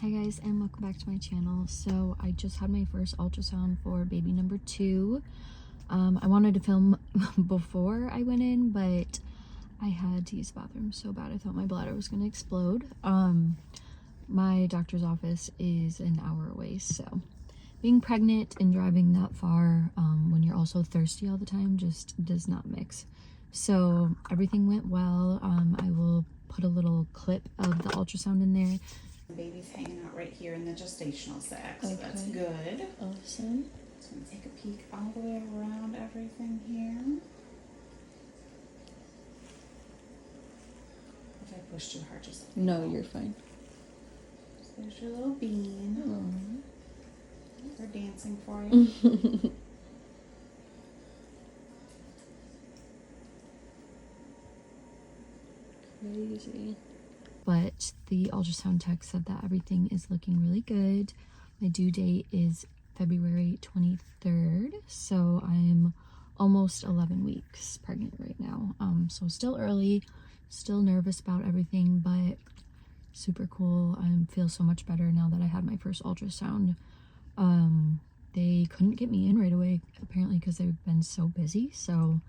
Hi guys, and welcome back to my channel. So I just had my first ultrasound for baby number 2. I wanted to film before I went in, but I had to use the bathroom so bad I thought my bladder was going to explode. My doctor's office is an hour away, so being pregnant and driving that far when you're also thirsty all the time just does not mix. So everything went well. I will put a little clip of the ultrasound in there. The baby's hanging out right here in the gestational sac, so that's good. Awesome. So I'm going to take a peek all the way around everything here. If I push too hard, just let me No, know. you're fine. So there's your little bean. Aww. We're dancing for you. Crazy. But the ultrasound tech said that everything is looking really good. My due date is February 23rd, so I'm almost 11 weeks pregnant right now. So still early, still nervous about everything, but super cool. I feel so much better now that I had my first ultrasound. They couldn't get me in right away, apparently, because they've been so busy. So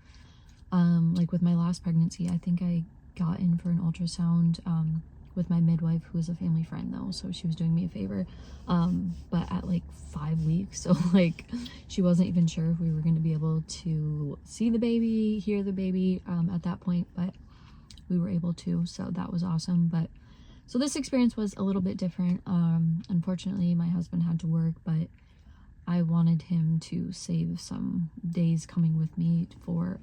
like with my last pregnancy, I think I got in for an ultrasound with my midwife, who was a family friend though, so she was doing me a favor, but at like 5 weeks, so like she wasn't even sure if we were going to be able to see the baby, hear the baby at that point, but we were able to, so that was awesome. But so this experience was a little bit different. Unfortunately my husband had to work, but I wanted him to save some days coming with me for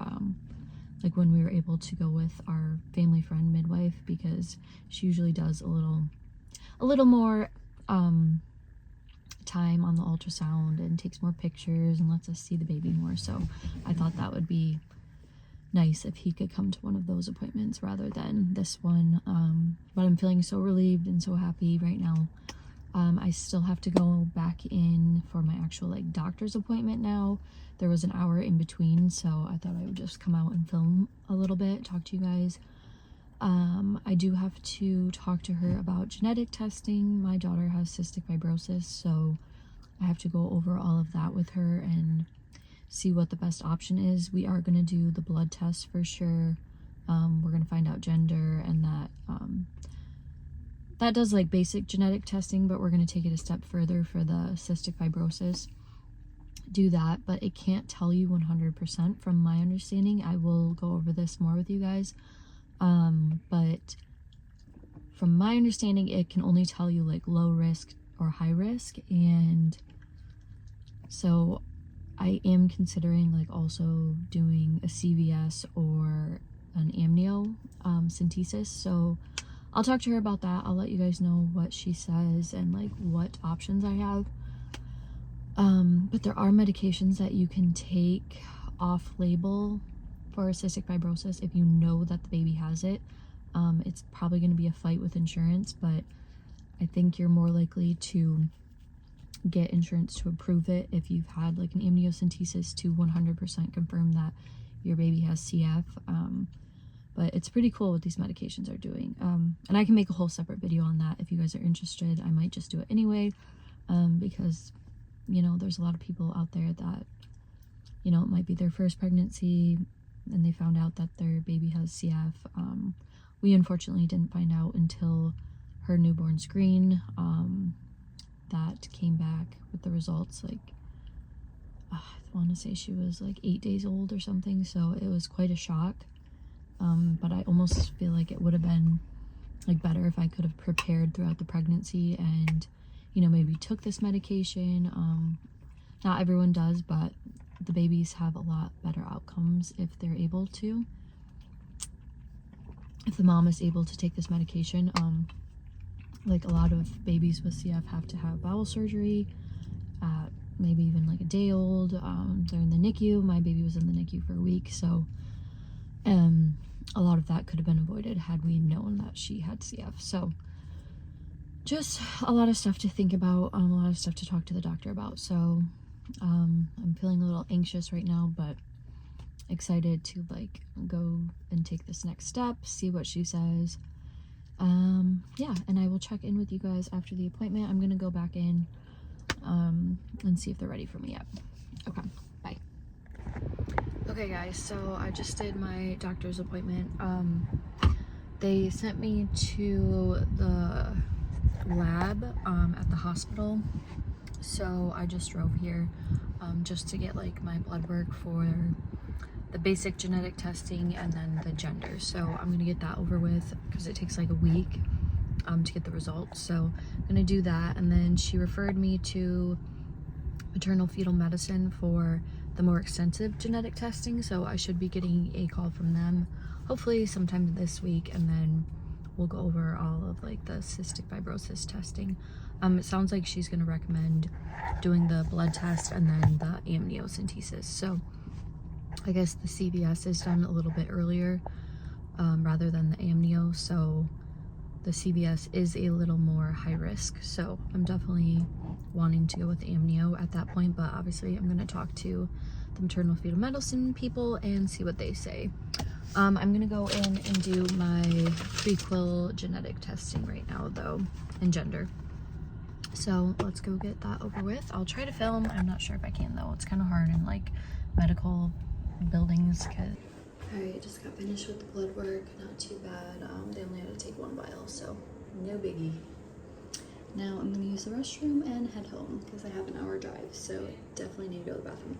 like when we were able to go with our family friend midwife, because she usually does a little more time on the ultrasound and takes more pictures and lets us see the baby more. So I thought that would be nice if he could come to one of those appointments rather than this one. But I'm feeling so relieved and so happy right now. I still have to go back in for my actual like doctor's appointment now. There was an hour in between, so I thought I would just come out and film a little bit, talk to you guys. I do have to talk to her about genetic testing. My daughter has cystic fibrosis, so I have to go over all of that with her and see what the best option is. We are going to do the blood test for sure. We're going to find out gender, and that does like basic genetic testing, but we're going to take it a step further for the cystic fibrosis. Do that, but it can't tell you 100% from my understanding. I will go over this more with you guys, but from my understanding it can only tell you like low risk or high risk, and so I am considering like also doing a CVS or an amnio synthesis. So I'll talk to her about that. I'll let you guys know what she says and like what options I have. But there are medications that you can take off label for cystic fibrosis if you know that the baby has it. It's probably going to be a fight with insurance, but I think you're more likely to get insurance to approve it if you've had like an amniocentesis to 100% confirm that your baby has CF. But it's pretty cool what these medications are doing. And I can make a whole separate video on that if you guys are interested. I might just do it anyway, because you know, there's a lot of people out there that, you know, it might be their first pregnancy and they found out that their baby has CF. We unfortunately didn't find out until her newborn screen that came back with the results. Like, I want to say she was like 8 days old or something, so it was quite a shock. But I almost feel like it would have been like better if I could have prepared throughout the pregnancy and, you know, maybe took this medication. Not everyone does, but the babies have a lot better outcomes if they're able to. If the mom is able to take this medication, like a lot of babies with CF have to have bowel surgery at maybe even like a day old. They're in the NICU. My baby was in the NICU for a week, so a lot of that could have been avoided had we known that she had CF. So just a lot of stuff to think about, a lot of stuff to talk to the doctor about. So I'm feeling a little anxious right now, but excited to like go and take this next step, see what she says. Yeah, and I will check in with you guys after the appointment. I'm gonna go back in and see if they're ready for me yet. Okay, bye. Okay guys, so I just did my doctor's appointment. They sent me to the lab at the hospital, so I just drove here just to get like my blood work for the basic genetic testing and then the gender. So I'm gonna get that over with because it takes like a week to get the results. So I'm gonna do that, and then she referred me to maternal fetal medicine for the more extensive genetic testing, so I should be getting a call from them hopefully sometime this week, and then we'll go over all of like the cystic fibrosis testing. It sounds like she's going to recommend doing the blood test and then the amniocentesis, so I guess the CVS is done a little bit earlier rather than the amnio, so the CVS is a little more high risk, so I'm definitely wanting to go with amnio at that point, but obviously I'm going to talk to the maternal fetal medicine people and see what they say. I'm going to go in and do my prequel genetic testing right now though, and gender. So let's go get that over with. I'll try to film. I'm not sure if I can though. It's kind of hard in like medical buildings. Alright, just got finished with the blood work. Not too bad. They only had to take 1 vial, so no biggie. Now I'm gonna use the restroom and head home because I have an hour drive, so definitely need to go to the bathroom.